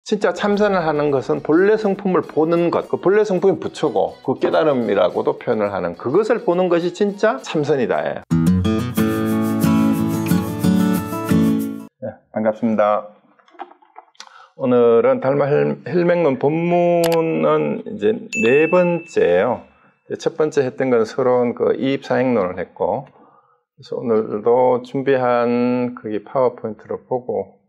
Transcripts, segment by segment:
진짜 참선을 하는 것은 본래 성품을 보는 것, 그 본래 성품이 부처고 그 깨달음이라고도 표현을 하는 그것을 보는 것이 진짜 참선이다. 네, 반갑습니다. 오늘은 달마 헬맹론 본문은 이제 네 번째예요. 첫 번째 했던 건 서론 그 이입사행론을 했고, 그래서 오늘도 준비한 그게 파워포인트를 보고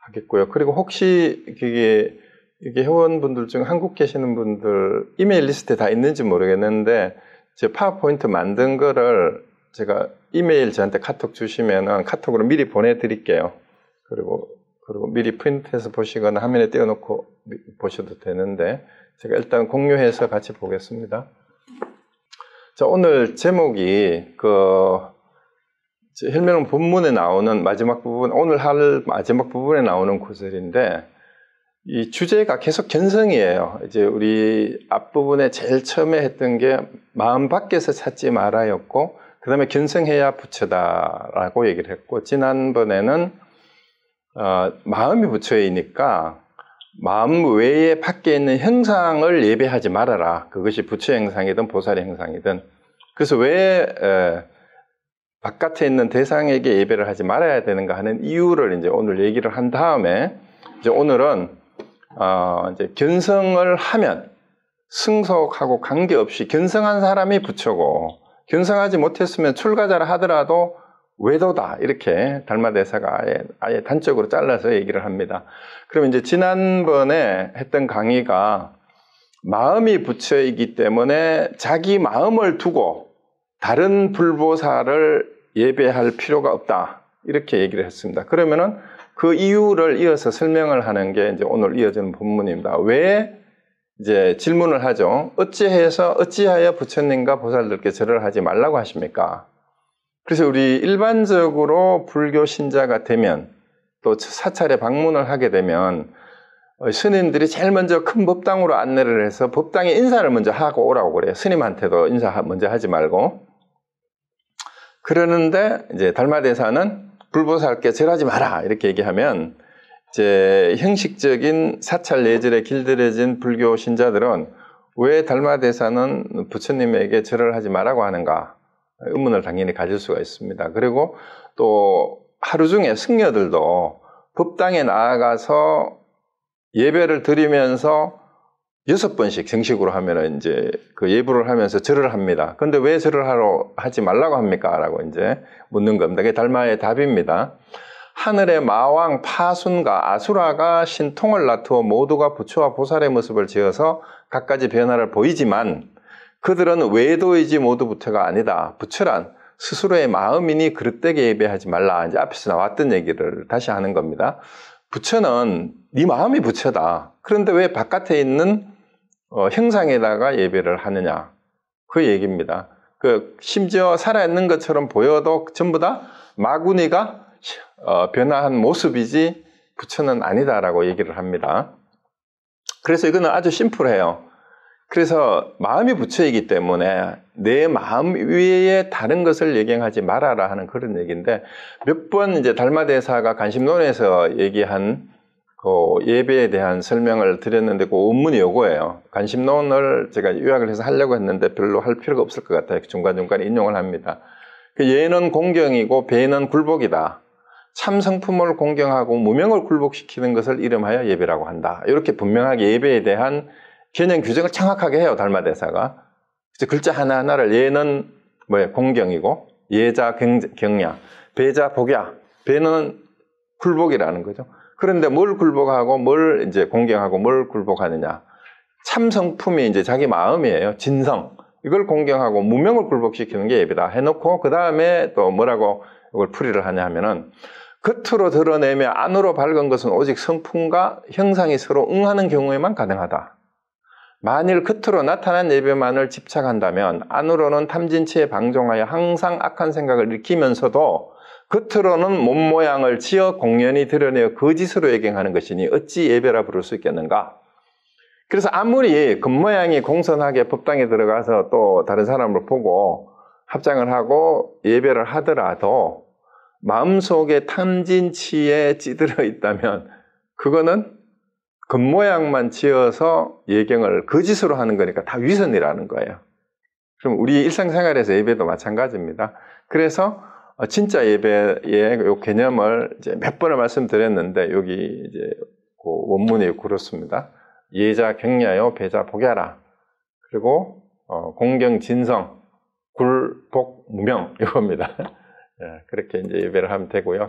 하겠고요. 그리고 혹시 이게 회원분들 중 한국 계시는 분들 이메일 리스트에 다 있는지 모르겠는데, 제 파워포인트 만든 거를 제가 이메일 저한테 카톡 주시면은 카톡으로 미리 보내드릴게요. 그리고 미리 프린트해서 보시거나 화면에 띄워놓고 보셔도 되는데, 제가 일단 공유해서 같이 보겠습니다. 자, 오늘 제목이 헬맹론 본문에 나오는 마지막 부분, 오늘 할 마지막 부분에 나오는 구절인데, 이 주제가 계속 견성이에요. 이제 우리 앞부분에 제일 처음에 했던 게 마음 밖에서 찾지 말아였고, 그 다음에 견성해야 부처다라고 얘기를 했고, 지난번에는 마음이 부처이니까 마음 외에 밖에 있는 형상을 예배하지 말아라. 그것이 부처 형상이든 보살의 형상이든. 그래서 왜 바깥에 있는 대상에게 예배를 하지 말아야 되는가 하는 이유를 이제 오늘 얘기를 한 다음에, 이제 오늘은 이제 견성을 하면 승속하고 관계없이 견성한 사람이 부처고, 견성하지 못했으면 출가자라 하더라도 외도다, 이렇게 달마대사가 아예 단적으로 잘라서 얘기를 합니다. 그럼 이제 지난번에 했던 강의가 마음이 부처이기 때문에 자기 마음을 두고 다른 불보살을 예배할 필요가 없다, 이렇게 얘기를 했습니다. 그러면은 그 이유를 이어서 설명을 하는 게 이제 오늘 이어지는 본문입니다. 왜 이제 질문을 하죠. 어찌하여 부처님과 보살들께 절을 하지 말라고 하십니까? 그래서 우리 일반적으로 불교 신자가 되면, 또 사찰에 방문을 하게 되면 스님들이 제일 먼저 큰 법당으로 안내를 해서 법당에 인사를 먼저 하고 오라고 그래요. 스님한테도 인사 먼저 하지 말고. 그러는데 이제 달마대사는 불보살께 절하지 마라, 이렇게 얘기하면, 이제 형식적인 사찰 예절에 길들여진 불교 신자들은 왜 달마대사는 부처님에게 절을 하지 말라고 하는가, 의문을 당연히 가질 수가 있습니다. 그리고 또 하루 중에 승려들도 법당에 나아가서 예배를 드리면서 6번씩 정식으로 하면은 이제 그 예불을 하면서 절을 합니다. 근데 왜 절을 하지 말라고 합니까? 라고 이제 묻는 겁니다. 그게 달마의 답입니다. 하늘의 마왕 파순과 아수라가 신통을 나투어 모두가 부처와 보살의 모습을 지어서 갖가지 변화를 보이지만, 그들은 외도이지 모두 부처가 아니다. 부처란 스스로의 마음이니 그릇되게 예배하지 말라. 이제 앞에서 나왔던 얘기를 다시 하는 겁니다. 부처는 네 마음이 부처다. 그런데 왜 바깥에 있는 형상에다가 예배를 하느냐, 그 얘기입니다. 심지어 살아있는 것처럼 보여도 전부 다 마구니가 변화한 모습이지 부처는 아니다라고 얘기를 합니다. 그래서 이거는 아주 심플해요. 그래서 마음이 부처이기 때문에 내 마음 위에 다른 것을 예경하지 말아라 하는 그런 얘기인데, 몇 번 이제 달마대사가 관심론에서 얘기한 그 예배에 대한 설명을 드렸는데, 그 원문이 요거예요. 관심론을 제가 요약을 해서 하려고 했는데 별로 할 필요가 없을 것 같아요. 중간중간 인용을 합니다. 예는 공경이고 배는 굴복이다. 참성품을 공경하고 무명을 굴복시키는 것을 이름하여 예배라고 한다. 이렇게 분명하게 예배에 대한 개념 규정을 정확하게 해요, 달마대사가. 글자 하나하나를, 예는 공경이고, 예자 경야, 배자 복야, 배는 굴복이라는 거죠. 그런데 뭘 굴복하고 뭘 이제 공경하고 뭘 굴복하느냐. 참성품이 이제 자기 마음이에요. 진성. 이걸 공경하고 무명을 굴복시키는 게 예배다 해놓고, 그 다음에 또 뭐라고 이걸 풀이를 하냐 하면은, 겉으로 드러내며 안으로 밝은 것은 오직 성품과 형상이 서로 응하는 경우에만 가능하다. 만일 겉으로 나타난 예배만을 집착한다면 안으로는 탐진치에 방종하여 항상 악한 생각을 일으키면서도 겉으로는 몸 모양을 지어 공연히 드러내어 거짓으로 예경하는 것이니 어찌 예배라 부를 수 있겠는가? 그래서 아무리 겉모양이 공손하게 법당에 들어가서 또 다른 사람을 보고 합장을 하고 예배를 하더라도 마음속에 탐진치에 찌들어 있다면 그거는 겉모양만 지어서 예경을 거짓으로 하는 거니까 다 위선이라는 거예요. 그럼 우리 일상생활에서 예배도 마찬가지입니다. 그래서 진짜 예배의 요 개념을 이제 몇 번을 말씀드렸는데 여기 이제 그 원문이 그렇습니다. 예자 격려요, 배자 복야라. 그리고 공경 진성, 굴, 복, 무명 이겁니다. 그렇게 이제 예배를 하면 되고요.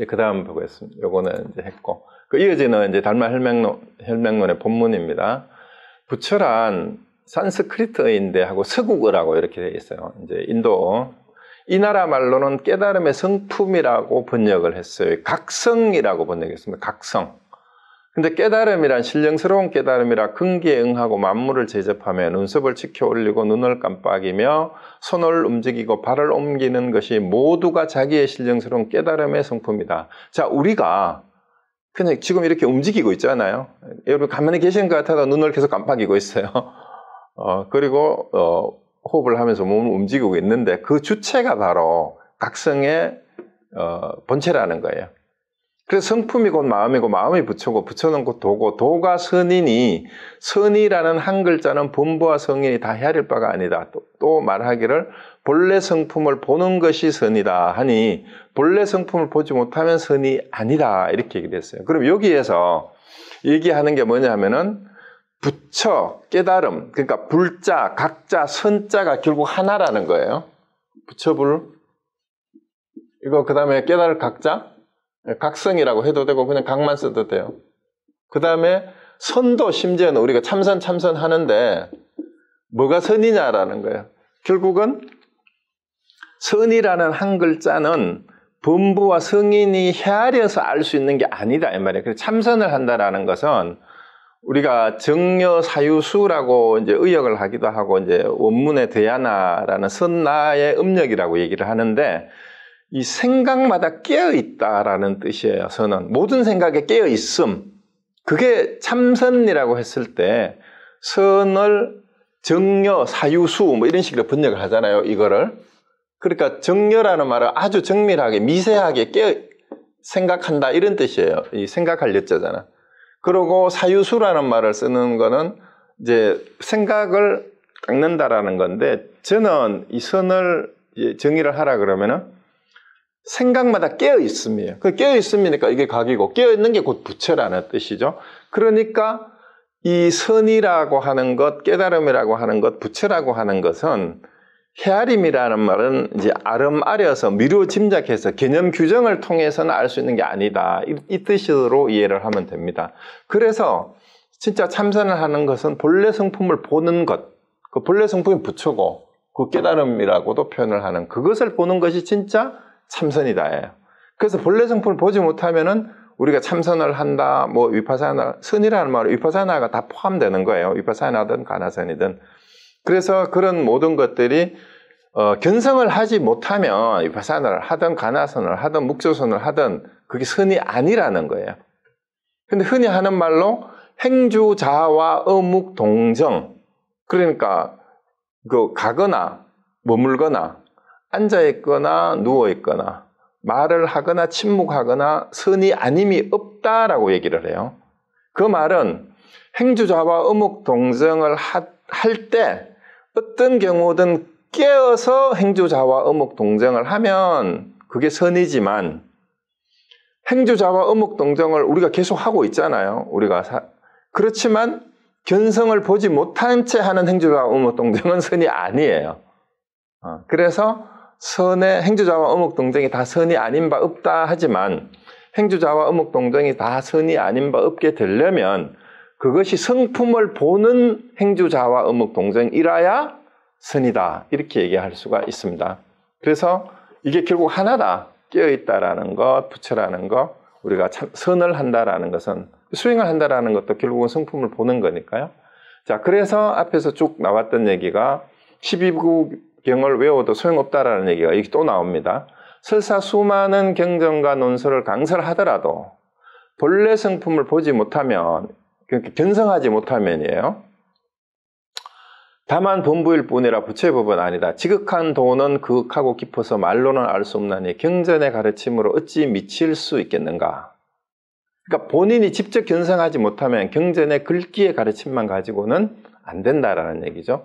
그 다음 보겠습니다. 요거는 이제 했고. 그 이어지는 이제 달마 혈맹론의 본문입니다. 부처란 산스크리트어인데 하고 서국어라고 이렇게 되어 있어요. 이제 인도. 이 나라 말로는 깨달음의 성품이라고 번역을 했어요. 각성이라고 번역했습니다. 각성. 근데 깨달음이란 신령스러운 깨달음이라 근기에 응하고 만물을 제접하며 눈썹을 치켜 올리고 눈을 깜빡이며 손을 움직이고 발을 옮기는 것이 모두가 자기의 신령스러운 깨달음의 성품이다. 자, 우리가 그냥 지금 이렇게 움직이고 있잖아요. 여러분 가만히 계시는 것 같아도 눈을 계속 깜빡이고 있어요. 그리고 호흡을 하면서 몸을 움직이고 있는데 그 주체가 바로 각성의 본체라는 거예요. 그래서 성품이 곧 마음이고 마음이 부처고 부처는 곧 도고 도가 선이니 선이라는 한 글자는 본부와 성인이 다 헤아릴 바가 아니다. 또 말하기를 본래 성품을 보는 것이 선이다 하니 본래 성품을 보지 못하면 선이 아니다 이렇게 얘기를 했어요. 그럼 여기에서 얘기하는 게 뭐냐 하면은 부처, 깨달음, 그러니까 불자, 각자, 선자가 결국 하나라는 거예요. 부처불 이거 그 다음에 깨달을 각자 각성이라고 해도 되고 그냥 각만 써도 돼요. 그 다음에 선도 심지어는 우리가 참선 하는데 뭐가 선이냐라는 거예요. 결국은 선이라는 한 글자는 본부와 성인이 헤아려서 알 수 있는 게 아니다 이 말이에요. 그래서 참선을 한다라는 것은 우리가 정려 사유수라고 이제 의역을 하기도 하고 이제 원문의 대야나라는 선나의 음력이라고 얘기를 하는데 이 생각마다 깨어있다라는 뜻이에요. 선은 모든 생각에 깨어있음. 그게 참선이라고 했을 때 선을 정려, 사유수 뭐 이런 식으로 번역을 하잖아요. 이거를. 그러니까 정려라는 말은 아주 정밀하게 미세하게 생각한다 이런 뜻이에요. 이 생각할 여자잖아. 그리고 사유수라는 말을 쓰는 거는 이제 생각을 닦는다라는 건데 저는 이 선을 정의를 하라 그러면은 생각마다 깨어있음이에요. 그 깨어있음이니까 이게 각이고 깨어있는 게 곧 부처라는 뜻이죠. 그러니까 이 선이라고 하는 것, 깨달음이라고 하는 것, 부처라고 하는 것은 헤아림이라는 말은 이제 아름아려서 미루어 짐작해서 개념 규정을 통해서는 알 수 있는 게 아니다. 이 뜻으로 이해를 하면 됩니다. 그래서 진짜 참선을 하는 것은 본래 성품을 보는 것, 그 본래 성품이 부처고 그 깨달음이라고도 표현을 하는 그것을 보는 것이 진짜 참선이다예요. 그래서 본래 성품을 보지 못하면은 우리가 참선을 한다, 뭐 위파사나, 선이라는 말은 위파사나가 다 포함되는 거예요. 위파사나든 가나선이든. 그래서 그런 모든 것들이 견성을 하지 못하면 위파사나를 하든 가나선을 하든 묵조선을 하든 그게 선이 아니라는 거예요. 근데 흔히 하는 말로 행주자와 어묵 동정, 그러니까 그 가거나 머물거나 앉아있거나 누워있거나 말을 하거나 침묵하거나 선이 아님이 없다라고 얘기를 해요. 그 말은 행주자와 어묵동정을 할 때 어떤 경우든 깨어서 행주자와 어묵동정을 하면 그게 선이지만 행주자와 어묵동정을 우리가 계속 하고 있잖아요. 그렇지만 견성을 보지 못한 채 하는 행주자와 어묵동정은 선이 아니에요. 그래서 선의 행주자와 어묵동정이 다 선이 아닌 바 없다 하지만 행주자와 어묵동정이 다 선이 아닌 바 없게 되려면 그것이 성품을 보는 행주자와 어묵동정이라야 선이다 이렇게 얘기할 수가 있습니다. 그래서 이게 결국 하나다. 깨어있다라는 것, 부처라는 것, 우리가 참 선을 한다라는 것은 수행을 한다라는 것도 결국은 성품을 보는 거니까요. 자, 그래서 앞에서 쭉 나왔던 얘기가 12구경을 외워도 소용없다라는 얘기가 여기 또 나옵니다. 설사 수많은 경전과 논설을 강설하더라도 본래 성품을 보지 못하면, 그러니까 견성하지 못하면이에요. 다만 본부일 뿐이라 부처의 법은 아니다. 지극한 도는 그윽하고 깊어서 말로는 알 수 없나니 경전의 가르침으로 어찌 미칠 수 있겠는가. 그러니까 본인이 직접 견성하지 못하면 경전의 글귀의 가르침만 가지고는 안 된다라는 얘기죠.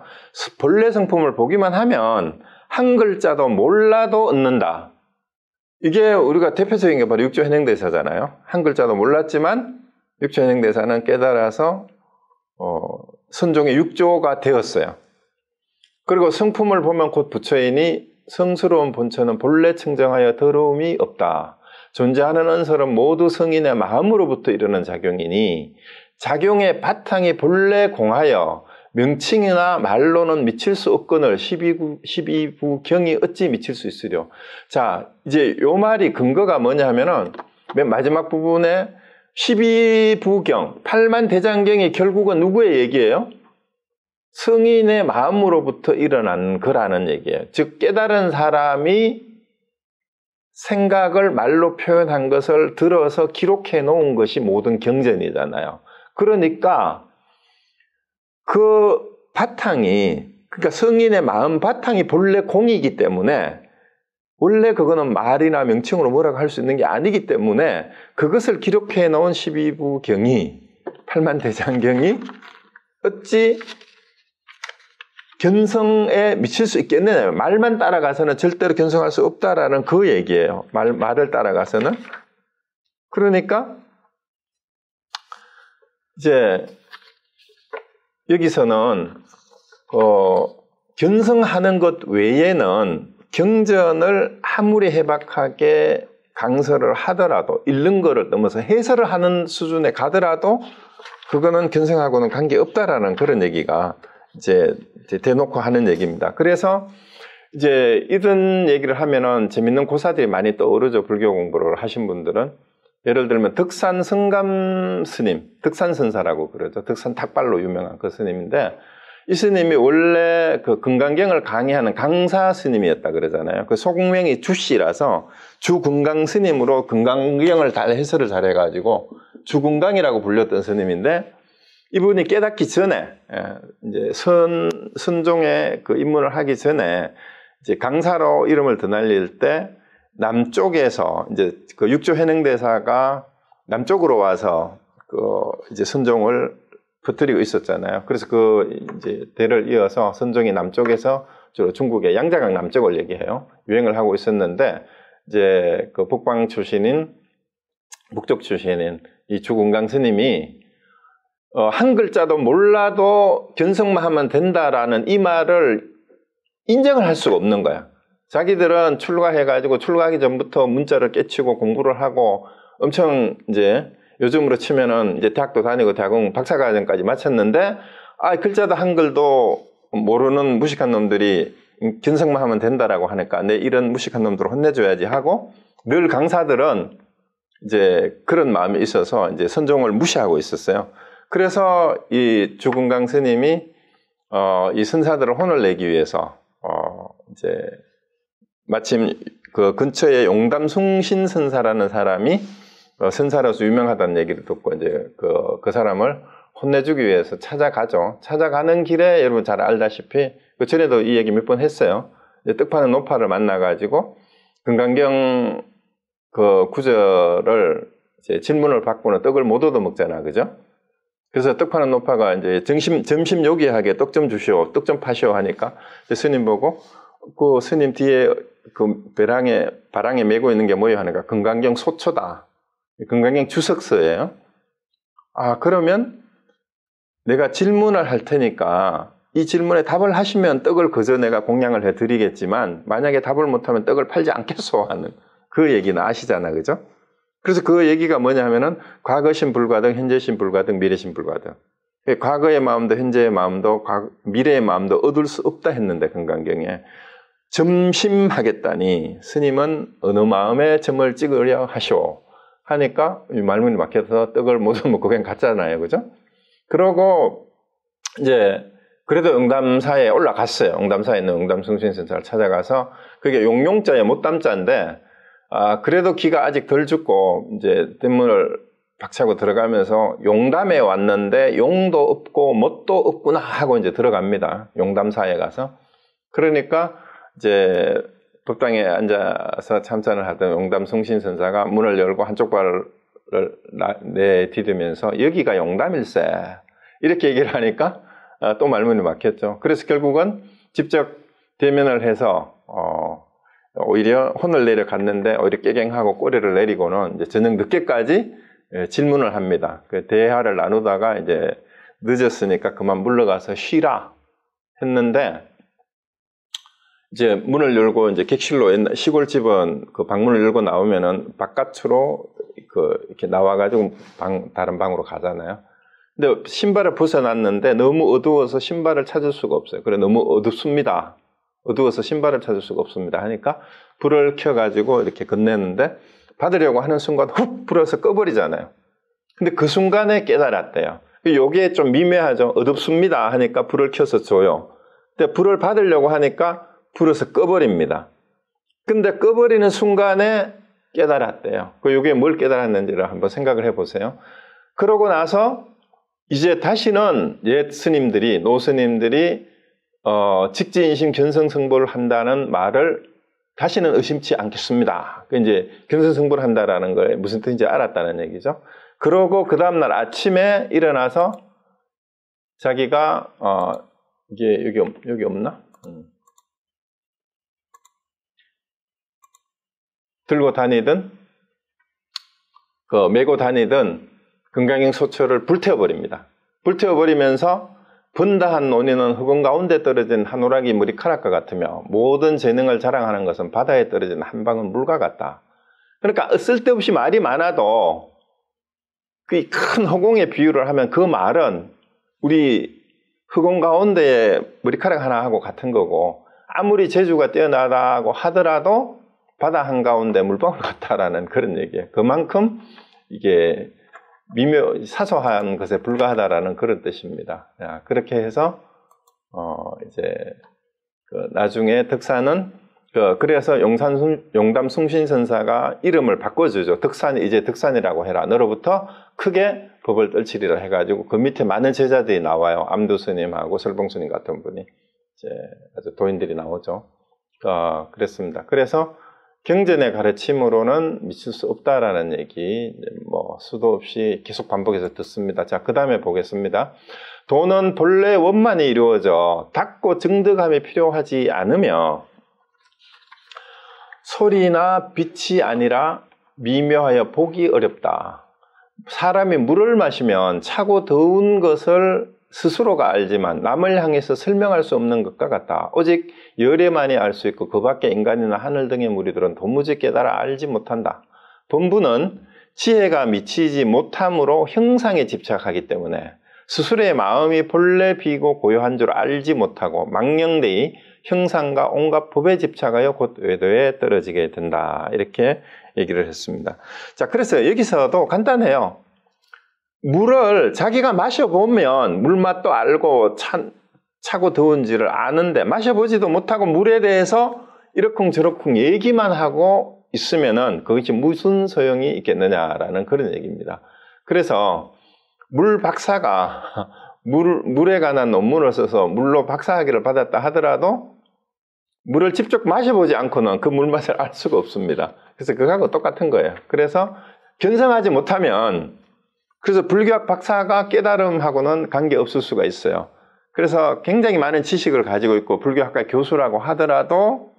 본래 성품을 보기만 하면 한 글자도 몰라도 얻는다. 이게 우리가 대표적인 게 바로 육조현행대사잖아요. 한 글자도 몰랐지만 육조현행대사는 깨달아서 선종의 육조가 되었어요. 그리고 성품을 보면 곧 부처이니 성스러운 본처는 본래 청정하여 더러움이 없다. 존재하는 언설은 모두 성인의 마음으로부터 이르는 작용이니 작용의 바탕이 본래 공하여 명칭이나 말로는 미칠 수 없거늘 12부경이 어찌 미칠 수 있으려. 자, 이제 요 말이 근거가 뭐냐 하면은 맨 마지막 부분에 12부경, 8만 대장경이 결국은 누구의 얘기예요? 성인의 마음으로부터 일어난 거라는 얘기예요. 즉 깨달은 사람이 생각을 말로 표현한 것을 들어서 기록해 놓은 것이 모든 경전이잖아요. 그러니까 그 바탕이, 그러니까 성인의 마음 바탕이 본래 공이기 때문에 원래 그거는 말이나 명칭으로 뭐라고 할 수 있는 게 아니기 때문에 그것을 기록해 놓은 12부경이 8만 대장경이 어찌 견성에 미칠 수 있겠느냐. 말만 따라가서는 절대로 견성할 수 없다라는 그 얘기예요. 말을 따라가서는. 그러니까 이제 여기서는 견성하는 것 외에는 경전을 아무리 해박하게 강설을 하더라도 읽는 거를 넘어서 해설을 하는 수준에 가더라도 그거는 견성하고는 관계없다라는 그런 얘기가 이제 대놓고 하는 얘기입니다. 그래서 이제 이런 얘기를 하면은 재밌는 고사들이 많이 떠오르죠. 불교 공부를 하신 분들은. 예를 들면 덕산 성감 스님, 덕산선사라고 그러죠. 덕산 탁발로 유명한 그 스님인데 이 스님이 원래 그 금강경을 강의하는 강사 스님이었다 그러잖아요. 그 소공명이 주씨라서 주금강 스님으로 금강경을 다 해설을 잘해가지고 주금강이라고 불렸던 스님인데 이분이 깨닫기 전에 이제 선종의 그 입문을 하기 전에 이제 강사로 이름을 드날릴 때 남쪽에서 이제 그 육조현행대사가 남쪽으로 와서 그 이제 선종을 퍼뜨리고 있었잖아요. 그래서 그 이제 대를 이어서 선종이 남쪽에서 주로 중국의 양자강 남쪽을 얘기해요. 유행을 하고 있었는데 이제 그 북방 출신인 북쪽 출신인 이 주금강 스님이 한 글자도 몰라도 견성만 하면 된다라는 이 말을 인정을 할 수가 없는 거야. 자기들은 출가해가지고 출가하기 전부터 문자를 깨치고 공부를 하고 엄청 이제 요즘으로 치면은 이제 대학도 다니고 대학원 박사과정까지 마쳤는데 글자도 한글도 모르는 무식한 놈들이 견성만 하면 된다라고 하니까 내 이런 무식한 놈들을 혼내줘야지 하고 늘 강사들은 이제 그런 마음이 있어서 이제 선종을 무시하고 있었어요. 그래서 이 주금강 스님이 이 선사들을 혼을 내기 위해서 이제 마침 그 근처에 용담숭신 선사라는 사람이 선사로서 유명하다는 얘기를 듣고 이제 그 사람을 혼내주기 위해서 찾아가죠. 찾아가는 길에 여러분 잘 알다시피 그 전에도 이 얘기 몇 번 했어요. 떡 파는 노파를 만나가지고 금강경 그 구절을 이제 질문을 받고는 떡을 못 얻어 먹잖아, 그죠? 그래서 떡 파는 노파가 이제 점심 요기하게 떡 좀 주시오, 떡 좀 파시오 하니까 스님 보고 그 스님 뒤에 그 바랑에 메고 있는 게 뭐예요 하니까 금강경 소초다. 금강경 주석서예요. 그러면 내가 질문을 할 테니까 이 질문에 답을 하시면 떡을 그저 내가 공양을 해드리겠지만 만약에 답을 못하면 떡을 팔지 않겠소 하는 그 얘기는 아시잖아, 그죠? 그래서 그 얘기가 뭐냐 하면은 과거신 불가등, 현재신 불가등, 미래신 불가등. 과거의 마음도 현재의 마음도 미래의 마음도 얻을 수 없다 했는데 금강경에 점심하겠다니 스님은 어느 마음에 점을 찍으려 하시오 하니까 말문이 막혀서 떡을 못 먹고 그냥 갔잖아요, 그죠? 그러고 이제 그래도 응담사에 올라갔어요. 응담사에 있는 응담숭신선사를 찾아가서 그게 용용자에 못담자인데 그래도 기가 아직 덜 죽고 이제 대문을 박차고 들어가면서 용담에 왔는데 용도 없고 뭣도 없구나 하고 이제 들어갑니다. 용담사에 가서. 그러니까 이제 법당에 앉아서 참선을 하던 용담숭신선사가 문을 열고 한쪽 발을 내디디면서 여기가 용담일세 이렇게 얘기를 하니까 또 말문이 막혔죠. 그래서 결국은 직접 대면을 해서 오히려 혼을 내려갔는데 오히려 깨갱하고 꼬리를 내리고는 이제 저녁 늦게까지 질문을 합니다. 그 대화를 나누다가 이제 늦었으니까 그만 물러가서 쉬라 했는데 이제 문을 열고 이제 객실로 옛날 시골집은 그 방문을 열고 나오면은 바깥으로 이렇게 나와가지고 다른 방으로 가잖아요. 근데 신발을 벗어놨는데 너무 어두워서 신발을 찾을 수가 없어요. 그래 너무 어둡습니다. 어두워서 신발을 찾을 수가 없습니다. 하니까 불을 켜가지고 이렇게 건네는데 받으려고 하는 순간 훅 불어서 꺼버리잖아요. 근데 그 순간에 깨달았대요. 요게 좀 미묘하죠. 어둡습니다 하니까 불을 켜서 줘요. 근데 불을 받으려고 하니까 불어서 꺼버립니다. 근데 꺼버리는 순간에 깨달았대요. 요게 뭘 깨달았는지를 한번 생각을 해보세요. 그러고 나서 이제 다시는 옛 스님들이, 노스님들이 직지인심 견성승보를 한다는 말을 다시는 의심치 않겠습니다. 이제 견성승보를 한다라는 걸 무슨 뜻인지 알았다는 얘기죠. 그러고 그 다음날 아침에 일어나서 자기가 이게 여기 없나? 들고 다니던 메고 다니던 금강경 소처를 불태워버립니다. 불태워버리면서 분다한 논이는 흑원 가운데 떨어진 한 오락이 머리카락과 같으며 모든 재능을 자랑하는 것은 바다에 떨어진 한 방울 물과 같다. 그러니까 쓸데없이 말이 많아도 그 큰 허공에 비유를 하면 그 말은 우리 흑원 가운데에 머리카락 하나하고 같은 거고 아무리 재주가 뛰어나다고 하더라도 바다 한가운데 물방울 같다라는 그런 얘기예요. 그만큼 이게 사소한 것에 불과하다라는 그런 뜻입니다. 그렇게 해서 이제 나중에 덕산은 그래서 용담 숭신선사가 이름을 바꿔주죠. 덕산이 이제 덕산이라고 해라. 너로부터 크게 법을 떨치리라 해가지고 그 밑에 많은 제자들이 나와요. 암두스님하고 설봉스님 같은 분이 이제 아주 도인들이 나오죠. 그랬습니다. 그래서 경전의 가르침으로는 미칠 수 없다라는 얘기 수도 없이 계속 반복해서 듣습니다. 자, 그 다음에 보겠습니다. 도는 본래 원만이 이루어져 닦고 증득함이 필요하지 않으며 소리나 빛이 아니라 미묘하여 보기 어렵다. 사람이 물을 마시면 차고 더운 것을 스스로가 알지만 남을 향해서 설명할 수 없는 것과 같다. 오직 열에만이 알 수 있고 그 밖에 인간이나 하늘 등의 무리들은 도무지 깨달아 알지 못한다. 본부는 지혜가 미치지 못함으로 형상에 집착하기 때문에 스스로의 마음이 본래 비고 고요한 줄 알지 못하고 망령되이 형상과 온갖 법에 집착하여 곧 외도에 떨어지게 된다. 이렇게 얘기를 했습니다. 자, 그래서 여기서도 간단해요. 물을 자기가 마셔보면 물맛도 알고 차고 더운지를 아는데 마셔보지도 못하고 물에 대해서 이러쿵저러쿵 얘기만 하고 있으면은 그것이 무슨 소용이 있겠느냐라는 그런 얘기입니다. 그래서 물 박사가 물에 관한 논문을 써서 물로 박사학위를 받았다 하더라도 물을 직접 마셔보지 않고는 그 물맛을 알 수가 없습니다. 그래서 그거하고 똑같은 거예요. 그래서 견성하지 못하면 그래서 불교학 박사가 깨달음하고는 관계없을 수가 있어요. 그래서 굉장히 많은 지식을 가지고 있고 불교학과 교수라고 하더라도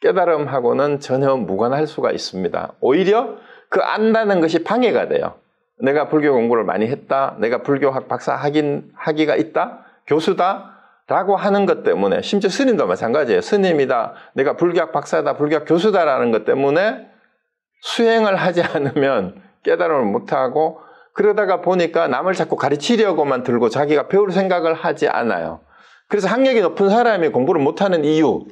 깨달음하고는 전혀 무관할 수가 있습니다. 오히려 그 안다는 것이 방해가 돼요. 내가 불교 공부를 많이 했다, 내가 불교학 박사 학위가 있다, 교수다 라고 하는 것 때문에, 심지어 스님도 마찬가지예요. 스님이다, 내가 불교학 박사다, 불교학 교수다라는 것 때문에 수행을 하지 않으면 깨달음을 못하고, 그러다가 보니까 남을 자꾸 가르치려고만 들고 자기가 배울 생각을 하지 않아요. 그래서 학력이 높은 사람이 공부를 못하는 이유,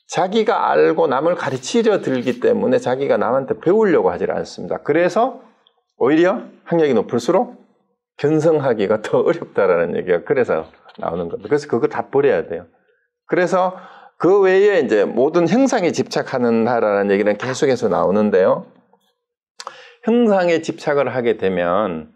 자기가 알고 남을 가르치려 들기 때문에 자기가 남한테 배우려고 하지 않습니다. 그래서 오히려 학력이 높을수록 견성하기가 더 어렵다라는 얘기가 그래서 나오는 겁니다. 그래서 그거 다 버려야 돼요. 그래서 그 외에 이제 모든 형상에 집착하는다라는 얘기는 계속해서 나오는데요. 형상에 집착을 하게 되면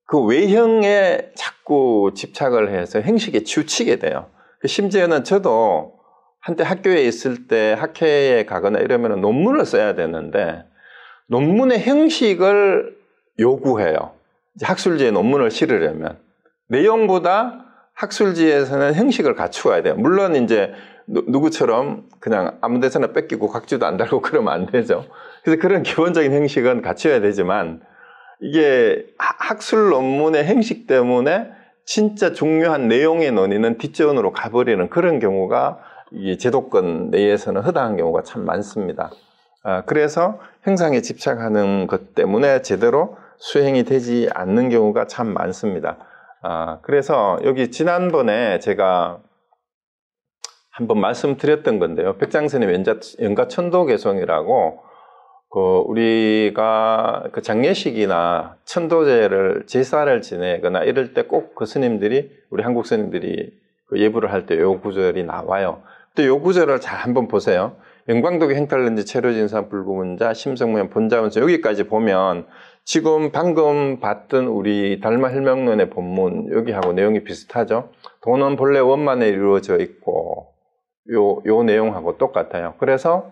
그 외형에 자꾸 집착을 해서 형식에 치우치게 돼요. 심지어는 저도 한때 학교에 있을 때 학회에 가거나 이러면 논문을 써야 되는데 논문의 형식을 요구해요. 학술지에 논문을 실으려면. 내용보다 학술지에서는 형식을 갖추어야 돼요. 물론 이제 누구처럼 그냥 아무 데서나 뺏기고 각주도 안 달고 그러면 안 되죠. 그래서 그런 기본적인 형식은 갖춰야 되지만 이게 학술 논문의 형식 때문에 진짜 중요한 내용의 논의는 뒷전으로 가버리는 그런 경우가 이 제도권 내에서는 허다한 경우가 참 많습니다. 그래서 형상에 집착하는 것 때문에 제대로 수행이 되지 않는 경우가 참 많습니다. 그래서 여기 지난번에 제가 한번 말씀드렸던 건데요. 백장스님 연가 천도개송이라고 우리가 그 장례식이나 천도제를 제사를 지내거나 이럴 때 꼭 그 스님들이 우리 한국 스님들이 그 예불을 할 때 요 구절이 나와요. 또 요 구절을 잘 한번 보세요. 영광도교 행탈런지 체류진사 불구문자 심성무현 본자문서 여기까지 보면 지금 방금 봤던 우리 달마헬명론의 본문 여기하고 내용이 비슷하죠. 돈은 본래 원만에 이루어져 있고 요 내용하고 똑같아요. 그래서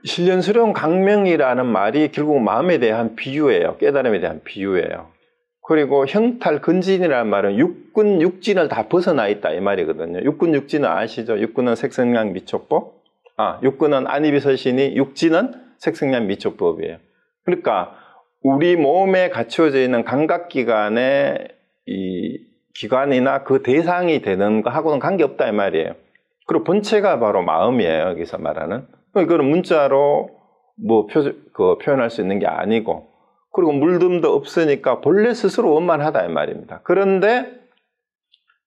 신련수령 강명이라는 말이 결국 마음에 대한 비유예요. 깨달음에 대한 비유예요. 그리고 형탈 근진이라는 말은 육군 육진을 다 벗어나 있다 이 말이거든요. 육군 육진은 아시죠? 육군은 색성량 미촉법, 육군은 안이비설신이, 육진은 색성량 미촉법이에요. 그러니까 우리 몸에 갖춰져 있는 감각기관의 이 기관이나 그 대상이 되는 거하고는 관계없다 이 말이에요. 그리고 본체가 바로 마음이에요. 여기서 말하는. 이거는 문자로 표현할 수 있는 게 아니고, 그리고 물듦도 없으니까 본래 스스로 원만하다 이 말입니다. 그런데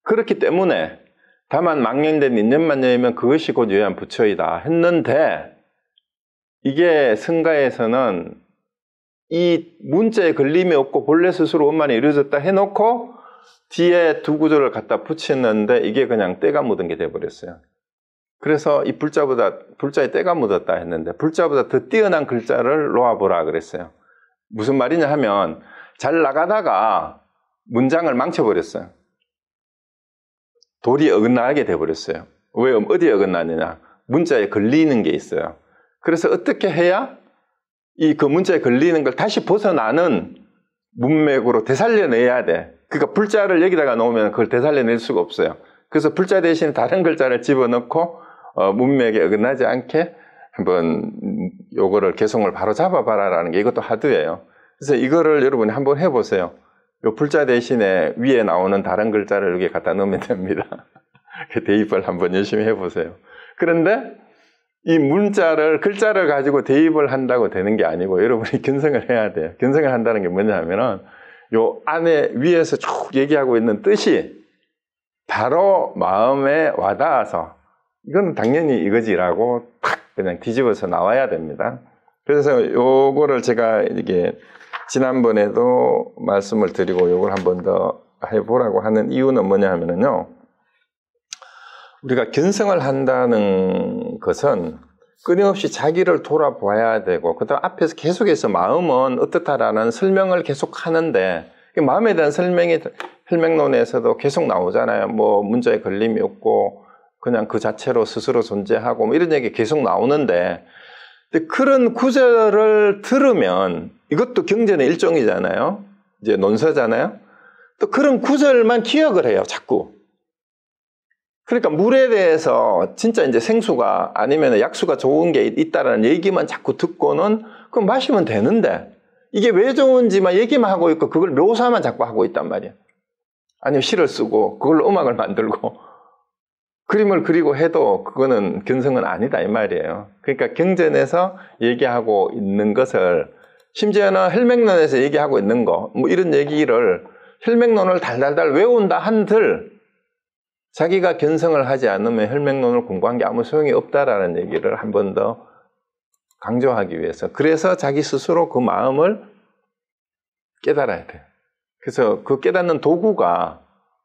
그렇기 때문에 다만 망령된 인연만념이면 그것이 곧 유한 부처이다 했는데, 이게 승가에서는 이 문자에 걸림이 없고 본래 스스로 원만히 이루어졌다 해놓고 뒤에 두 구절을 갖다 붙였는데 이게 그냥 때가 묻은 게 돼버렸어요. 그래서 이 불자에 때가 묻었다 했는데 불자보다 더 뛰어난 글자를 놓아보라 그랬어요. 무슨 말이냐 하면 잘 나가다가 문장을 망쳐버렸어요. 도리 어긋나게 돼버렸어요. 왜 어디에 어긋나느냐? 문자에 걸리는 게 있어요. 그래서 어떻게 해야 그 문자에 걸리는 걸 다시 벗어나는 문맥으로 되살려내야 돼. 그러니까 불자를 여기다가 놓으면 그걸 되살려낼 수가 없어요. 그래서 불자 대신 다른 글자를 집어넣고 문맥에 어긋나지 않게 한번 요거를 개성을 바로 잡아봐라라는 게 이것도 하드예요. 그래서 이거를 여러분이 한번 해보세요. 요 불자 대신에 위에 나오는 다른 글자를 여기에 갖다 넣으면 됩니다. 대입을 한번 열심히 해보세요. 그런데 이 글자를 가지고 대입을 한다고 되는 게 아니고 여러분이 견성을 해야 돼요. 견성을 한다는 게 뭐냐 하면은 요 안에 위에서 쭉 얘기하고 있는 뜻이 바로 마음에 와닿아서 이건 당연히 이거지라고 탁 그냥 뒤집어서 나와야 됩니다. 그래서 요거를 제가 이게 지난번에도 말씀을 드리고 요걸 한 번 더 해보라고 하는 이유는 뭐냐 하면은요. 우리가 견성을 한다는 것은 끊임없이 자기를 돌아봐야 되고 그다음 앞에서 계속해서 마음은 어떻다라는 설명을 계속 하는데 마음에 대한 설명이 혈맥론에서도 계속 나오잖아요. 문자에 걸림이 없고 그냥 그 자체로 스스로 존재하고 이런 얘기 계속 나오는데 그런 구절을 들으면 이것도 경전의 일종이잖아요. 이제 논서잖아요. 또 그런 구절만 기억을 해요. 자꾸. 그러니까 물에 대해서 진짜 이제 생수가 아니면 약수가 좋은 게 있다라는 얘기만 자꾸 듣고는 그럼 마시면 되는데 이게 왜 좋은지만 얘기만 하고 있고 그걸 묘사만 자꾸 하고 있단 말이에요. 아니면 시를 쓰고 그걸로 음악을 만들고 그림을 그리고 해도 그거는 견성은 아니다 이 말이에요. 그러니까 경전에서 얘기하고 있는 것을 심지어는 혈맥론에서 얘기하고 있는 거 이런 얘기를 혈맥론을 달달달 외운다 한들 자기가 견성을 하지 않으면 혈맥론을 공부한 게 아무 소용이 없다라는 얘기를 한 번 더 강조하기 위해서 그래서 자기 스스로 그 마음을 깨달아야 돼요. 그래서 그 깨닫는 도구가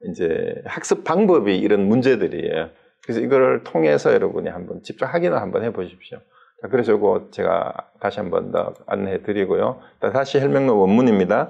이제 학습 방법이 이런 문제들이에요. 그래서 이거를 통해서 여러분이 한번 직접 확인을 한번 해보십시오. 자, 그래서 이거 제가 다시 한번 더 안내해 드리고요. 다시 혈맥론 원문입니다.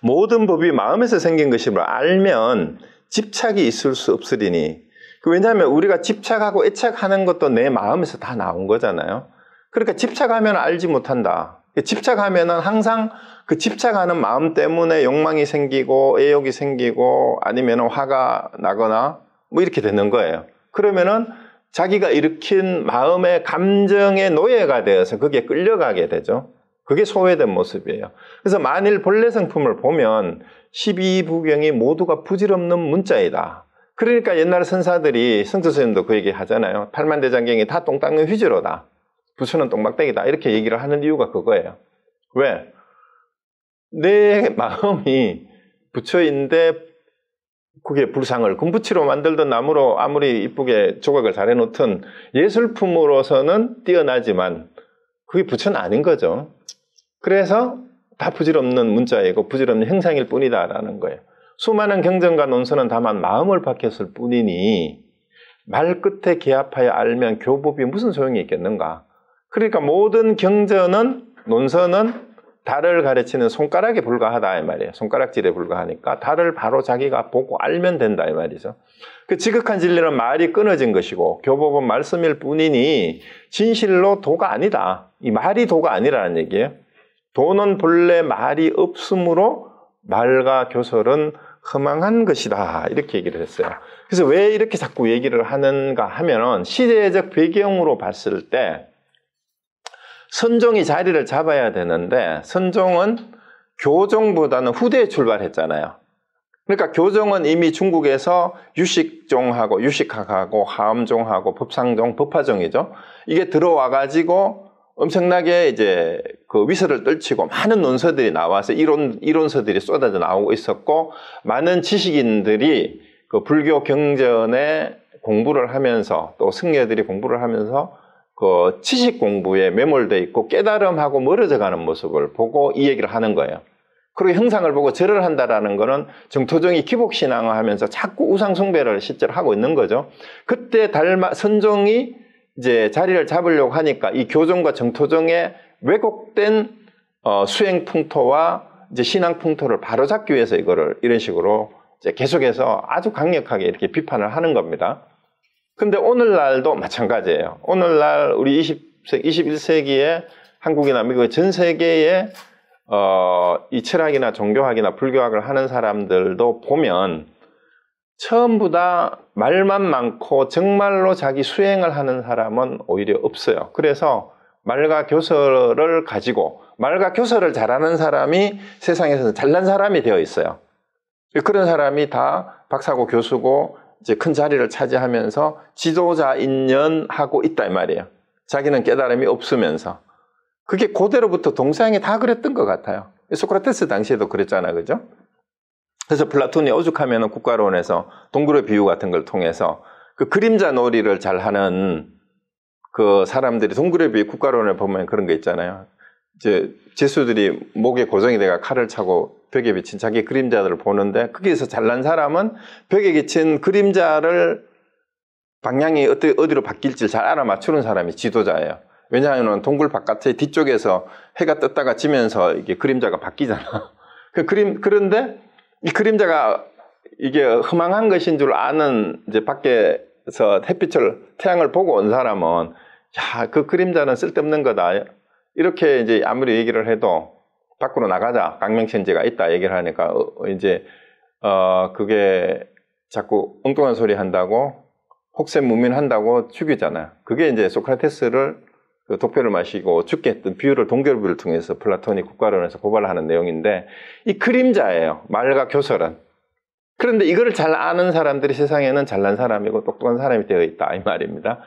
모든 법이 마음에서 생긴 것임을 알면 집착이 있을 수 없으리니. 왜냐하면 우리가 집착하고 애착하는 것도 내 마음에서 다 나온 거잖아요. 그러니까 집착하면 알지 못한다. 집착하면은 항상 그 집착하는 마음 때문에 욕망이 생기고 애욕이 생기고 아니면 화가 나거나 뭐 이렇게 되는 거예요. 그러면은 자기가 일으킨 마음의 감정의 노예가 되어서 거기에 끌려가게 되죠. 그게 소외된 모습이에요. 그래서 만일 본래 성품을 보면 12부경이 모두가 부질없는 문자이다. 그러니까 옛날 선사들이 성서 스님도 그 얘기 하잖아요. 팔만대장경이 다 똥 닦는 휘주로다. 부처는 똥박대기다. 이렇게 얘기를 하는 이유가 그거예요. 왜? 내 마음이 부처인데 그게 불상을 금붙이로 만들던 나무로 아무리 이쁘게 조각을 잘 해놓든 예술품으로서는 뛰어나지만 그게 부처는 아닌 거죠. 그래서 다 부질없는 문자이고 부질없는 형상일 뿐이다라는 거예요. 수많은 경전과 논설은 다만 마음을 밝혔을 뿐이니 말 끝에 개합하여 알면 교법이 무슨 소용이 있겠는가. 그러니까 모든 경전은 논설은 달을 가르치는 손가락에 불과하다 이 말이에요. 손가락질에 불과하니까 달을 바로 자기가 보고 알면 된다 이 말이죠. 그 지극한 진리는 말이 끊어진 것이고 교법은 말씀일 뿐이니 진실로 도가 아니다. 이 말이 도가 아니라는 얘기예요. 도는 본래 말이 없으므로 말과 교설은 허망한 것이다. 이렇게 얘기를 했어요. 그래서 왜 이렇게 자꾸 얘기를 하는가 하면은 시대적 배경으로 봤을 때 선종이 자리를 잡아야 되는데 선종은 교종보다는 후대에 출발했잖아요. 그러니까 교종은 이미 중국에서 유식종하고 유식학하고 하엄종하고 법상종, 법화종이죠. 이게 들어와가지고 엄청나게 이제 그 위세를 떨치고 많은 논서들이 나와서 이론서들이 쏟아져 나오고 있었고 많은 지식인들이 그 불교 경전에 공부를 하면서 또 승려들이 공부를 하면서 그 지식 공부에 매몰돼 있고 깨달음하고 멀어져 가는 모습을 보고 이 얘기를 하는 거예요. 그리고 형상을 보고 절을 한다라는 거는 정토종이 기복신앙을 하면서 자꾸 우상숭배를 실제로 하고 있는 거죠. 그때 선종이 이제 자리를 잡으려고 하니까 이 교종과 정토종의 왜곡된 수행 풍토와 이제 신앙 풍토를 바로잡기 위해서 이거를 이런 식으로 이제 계속해서 아주 강력하게 이렇게 비판을 하는 겁니다. 근데 오늘날도 마찬가지예요. 오늘날 우리 21세기에 한국이나 미국 전 세계에 이 철학이나 종교학이나 불교학을 하는 사람들도 보면 전부 다 말만 많고 정말로 자기 수행을 하는 사람은 오히려 없어요. 그래서 말과 교설을 가지고 말과 교설을 잘하는 사람이 세상에서 잘난 사람이 되어 있어요. 그런 사람이 다 박사고 교수고 이제 큰 자리를 차지하면서 지도자 인연하고 있다 이 말이에요. 자기는 깨달음이 없으면서. 그게 고대로부터 동서양이 다 그랬던 것 같아요. 소크라테스 당시에도 그랬잖아, 그죠? 그래서 플라톤이 오죽하면 국가론에서 동굴의 비유 같은 걸 통해서 그 그림자 놀이를 잘하는 그 사람들이 동굴의 비유 국가론에 보면 그런 거 있잖아요. 이제 제수들이 목에 고정이 돼가 칼을 차고 벽에 비친 자기 그림자들을 보는데 거기에서 잘난 사람은 벽에 비친 그림자를 방향이 어디로 바뀔지 잘 알아맞추는 사람이 지도자예요. 왜냐하면 동굴 바깥에 뒤쪽에서 해가 떴다가 지면서 이게 그림자가 바뀌잖아. 그런데 이 그림자가 이게 허망한 것인 줄 아는 이제 밖에서 태양을 보고 온 사람은 야, 그 그림자는 쓸데없는 거다. 이렇게 이제 아무리 얘기를 해도 밖으로 나가자. 강명천지가 있다 얘기를 하니까 그게 자꾸 엉뚱한 소리 한다고 혹세무민한다고 죽이잖아요. 그게 이제 소크라테스를 그 독배를 마시고 죽게 했던 비유를 동결부를 통해서 플라톤이 국가론에서 고발을 하는 내용인데 이 그림자예요. 말과 교설은. 그런데 이거를 잘 아는 사람들이 세상에는 잘난 사람이고 똑똑한 사람이 되어 있다 이 말입니다.